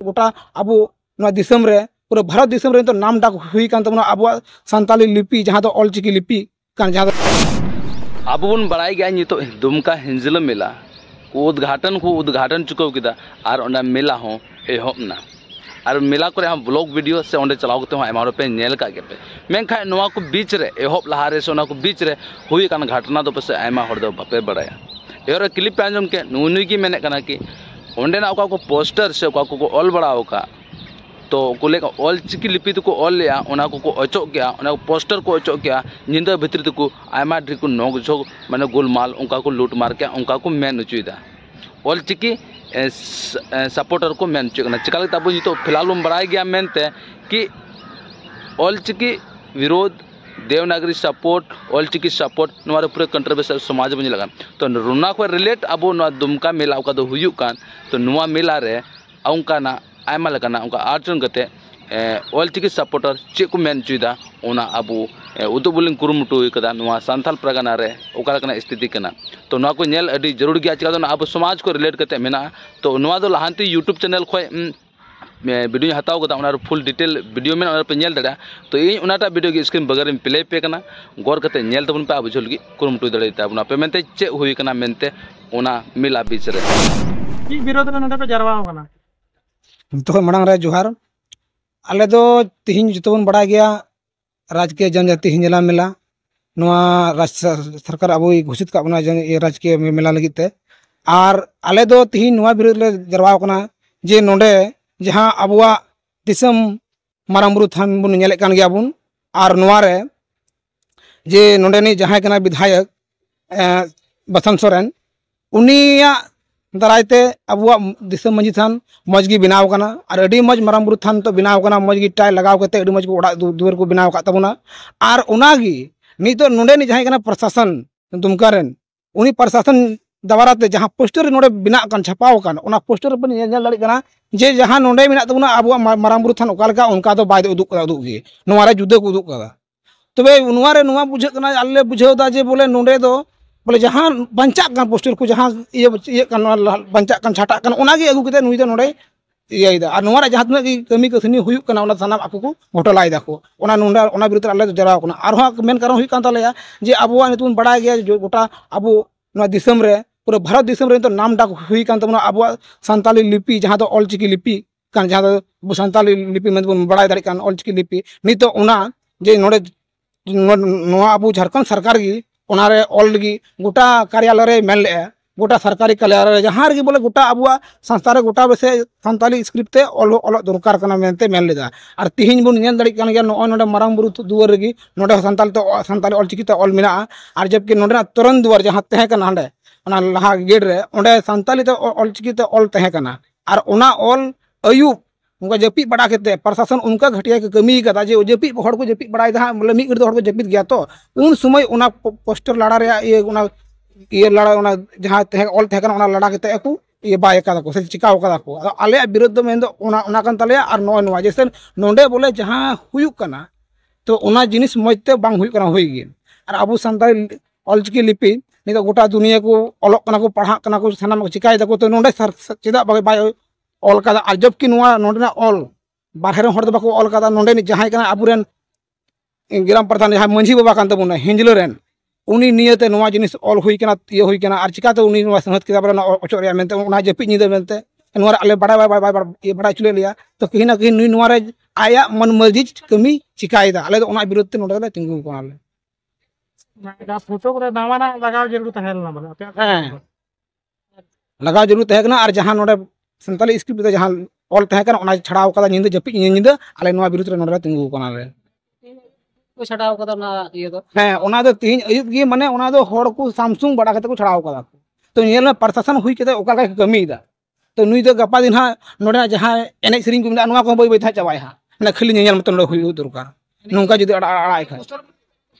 गोटा अब दिसम रे पूरा भारत दिसम रे तो नाम डाक हुई कान तबना अब सानताली लिपि जहां तो ऑलचिकी लिपि कान जहां अब बन बड़ाई गया नितो दुमका हिंजल मेला उद्घाटन चुकाव किदा और ओना मेला हो एहबना और मेला को ब्लॉग वीडियो से ओंडे चलाव करते आयमा पे नेल का गेपे मेनखा नोआ को बीच रे एहब लहारे से ओना को बीच रे हुई कान घटना तो पासे आयमा हर दो बापे बड़ाया एहर क्लिप पे आंजम के नुनुई की मेने कना कि ओंडेना ओका को पोस्टर से ओका को ऑल बड़ाओ का तो कुले का ऑलचिकी लिपि तो को ऑल लिया ओना को अचोक गया ओना को पोस्टर को अचोक गया निंदा भितर तो को आयमा ढेर को नोक झोक माने गोलमाल उनका को लूट मार के उनका को मेन उचुदा ऑलचिकी सपोर्टर को मेन चुकना चिका लगे तब तो फिलहाल हम बड़ाई गया मेनते कि ऑलचिकी विरोध देवनागरी सपोर्ट ऑलचिकी सपोर्ट नोरे पूरे कंट्रोवर्शियल समाज में लगा तो रुना को रिलेट अब दुमका मेला का हुयुक कान तो नुआ मेला रे उनका आयमा लगा उनका आचरण करते ऑलचिकी सपोर्टर चे को मेन चुदा ओना अब उदुग बोलिंग कुरुमुटु कदा नुआ सांथाल परगना रे ओका स्थिति कना तो नुआ को नेल अडी जरूर गया चिका अब समाज को रिलेट करते मेना तो नुआ दो लहांती यूट्यूब चैनल खोय वीडियो हताव कदा ओना फुल डिटेल वीडियो में पे नेल दड़ा तो इन ओनाटा वीडियो की स्क्रीन बगर में प्ले पे कना गौर करते नेल तबन पे अब झुलगी कुरुमुटु दड़े ताबना पे मेनते चे हुई कना मेनते ओना मेला बीच रे की विरोध रे नंदे पे जरवा कना तो मड़ांग रे जोहार आले दो तिहिन जतबन बड़ा गया राजकीय जनजाति हिंजला मेला राज्य सरकार अब घोषित का राजकीय मेला लगी ते और आले दो तिहिन नवा विरोध ले जरवाव कना जे नोंडे जहां अबुआ दिसम मारांग बुरु थान बुन नेले कान गया बुन और नवा रे जे नोंडे नि जहां कना विधायक बसंत सोरेन उनिया दारायते अबुआ दिसम मंजी थान मजगी बनाव कना और अडी मज मारांग बुरु थान तो बनाव कना मजगी टाई लगाव कते अडी मज को ओड़ा दुवर को बनाव का तबना और उनागी नितो नोंडे नि जहां कना प्रशासन दुमका रेन उनी प्रशासन दवाराते जहां पोस्टर नोंडे बिना कान छपाव कान ओना पोस्टर पर नेल लड़ी कना जे जहां नोंडे मिना तबना अबुआ मारांग बुरु थान ओका लगा उनका दो बाय उदुक गे नोवा रे जुदे को उदुक कदा तबे उनवा रे नोवा बुझे कना आले बुझेवदा जे बोले नोंडे दो बोले जहां बंचा कान पोस्टर को जहां ये कान बंचा कान छाटा कान ओनागे अगु कते नुई दो नोंडे इयाइदा और नोवा रे जहां तने की कमी कसनी हुयुक काना ओना सानाम आको को घोटलाय दाको ओना नोंडा ओना विरुद्ध आले जराव काना आरो मेन कारण हुई कान तालेया जे अबुआ नितुन बड़ा गया जो गोटा अबु नोआ दिसम रे पूरा भारत दिसम रे तो नाम डाक हुई कान तबना अबुआ सानताली लिपि जहां तो ऑलचिकी लिपि कान जहां तो सानताली लिपि में बन बड़ा दाड़ी कान ऑलचिकी लिपि नितो ओना जे नोडे नोआ अबु झारखंड सरकार की ओनारे ऑल लगी गोटा कार्यालय रे मेल ले गोटा सरकारी कार्यालय जहां रे बोले गोटा अबुआ संस्था रे गोटा बेसे सानताली स्क्रिप्ट ते ऑल दरकार कना मेनते मेल लेदा और तिहिन बुन नेल दाड़ी कान गया नोडे मारांग बुरु दुवर रे नोडे सानताली ऑलचिकी ते ऑल मिना और जबकि नोडे तोरन दुवर जहां तहे कना हंडे ओना लहा गेट रे ओंडे सानताली ते ऑलचिकी ते ऑल तहे कना और ओना ऑल अयुब उनका जपी बड़ा के प्रशासन उनका घटिया के कमी कदा जे जपी हड़ को जपी बड़ा था बोले मी हड़ को जपीत गया तो उन समय उना पोस्टर लड़ा रे ये लड़ा उना जहां तहे ऑल तहे कना उना लड़ा के को ये बाय कदा को से चिकाव कदा को आले विरोध में दो उना कान तले और नोआ जैसे नोंडे बोले जहां हुयुक कना तो उना जिनिस मजते बांग हुयुक कना होई गे और अबु सानताली ऑलचिकी लिपि नितो गोटा दुनिया को ऑलोक कना को पढ़ा कना को सानाम चिकाय दको तो नोंडे चेदा बाय ऑल कदा और जबकि नोआ नोंडेना ऑल बाहर हड़ बाको ऑल कदा नोंडे जहां कना अबुरेन ग्राम प्रधान जहां मंझी बाबा कान तबुना हिंजलो रेन उनी नियते नोआ जिनिस ऑल हुई कना ये हुई कना और चिकाते उनी नोआ संहत किदा बरा ओचो रे मेनते उना जपि निदे मेनते नोआ आले बड़ा बाय ये बड़ा चुले लिया तो कहीं ना कहीं नुई नोआ रे आया मन मर्जी कमी चिकायदा आले तो उना विरोध ते नोडे ले तिंगु कोनाले ना फोटो को दामाना लगाव जरूर तहेलना बोले लगाव जरूर तहेकना और जहां नोडे सानताली स्क्रिप्ट जहां ऑल तहे कना ओना छड़ाव कदा निंदा जपि निंदा आले नोआ विरुद्ध रे नोडे तिंगु कोनाले को छड़ाव कदा ना ये दो ओना दो तिहिन अयुब गे माने ओना दो हड़ को सामसुंग बड़ा कते को छड़ाव कदा तो नेल में प्रशासन हुई कते ओका का कमीदा तो नुई दो गपा दिन हा नोडे जहां एने सिरिंग को मिला नोआ को बई था चाबाय हा माने खाली नेल मत नोडे हुई दरकार नोंका जदी अड़ाई खा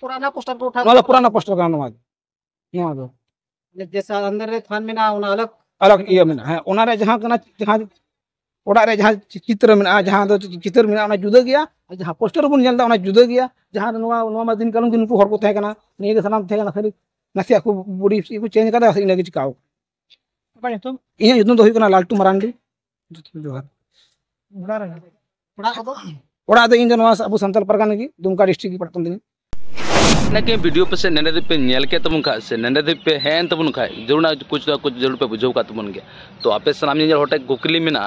पुराना पोस्टर को उठा नोला पुराना पोस्टर का नोआ दो जैसा अंदर रे थान में ना उना अलग ये में है ओना रे जहां कना जहां ओडा रे जहां चित्र में जहां दो चित्र में ओना जुदा गया जहां पोस्टर बुन नेलदा ओना जुदा गया जहां नोआ दिन कालम दिन को हर को थे कना नहीं के सनाम थे कना खाली नसिया को बॉडी को चेंज कदा इने चिकाओ इन युद्धम दो हुई कना लालटू मरांडी जोहार। बड़ा रहे बड़ा को ओड़ा दो इन जो नवा अबो संताल परगना की दुमका डिस्ट्रिक्ट की पड़तन दिन नके वीडियो पे से नंदे पे नेल के तबुन खा से नंदे पे हैन तबुन खा जरूर ना कुछ जरूर पे बुझाव का तबुन के तो आपे सनाम निजर होटे गुकली मिना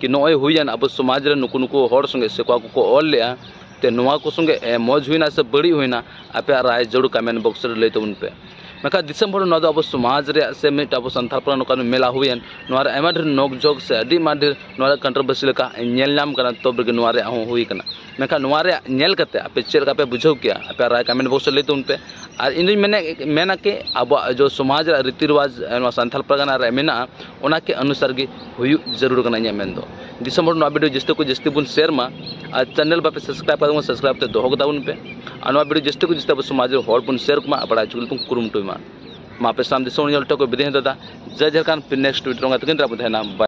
कि नोय हुईन अब समाज रे नुकु नुकु होड़ संगे से को ऑल ले ते नोवा को संगे मौज हुईना से बड़ी हुईना आपे राय जरूर कमेंट बॉक्स रे ले तबुन पे मेका दिसंबर नो अब समाज रे से मिट अब संथाल पर नोका मेला हुईन नोरा एमा ढेर नोक जोग से अडी मा ढेर नोरा कंट्रोवर्सी लेका नेल नाम कना तब रे नोरा हो हुई कना मेका नोरा नेल कते आपे चेल का पे बुझाव किया आपे राय कमेंट बॉक्स ले तुन पे और इन मेना के अब जो समाज रीति रिवाज संथाल परगना रे मेना ओना के अनुसार गे हुई जरूर कना nya मेन दो दिसंबर नो वीडियो जस्ते को जस्ते बुन शेयर मा और चैनल बापे सब्सक्राइब कर सब्सक्राइब ते दोहक दाउन पे और वीडियो जस्ते को जस्ते अब समाज होड़ बुन शेयर मा बड़ा चुल तुम कुरुम टोमा मा पे साम दिसोन जल टको बिदे दादा जय जरकान फिर नेक्स्ट वीडियो गा तकिन रा बुधेना।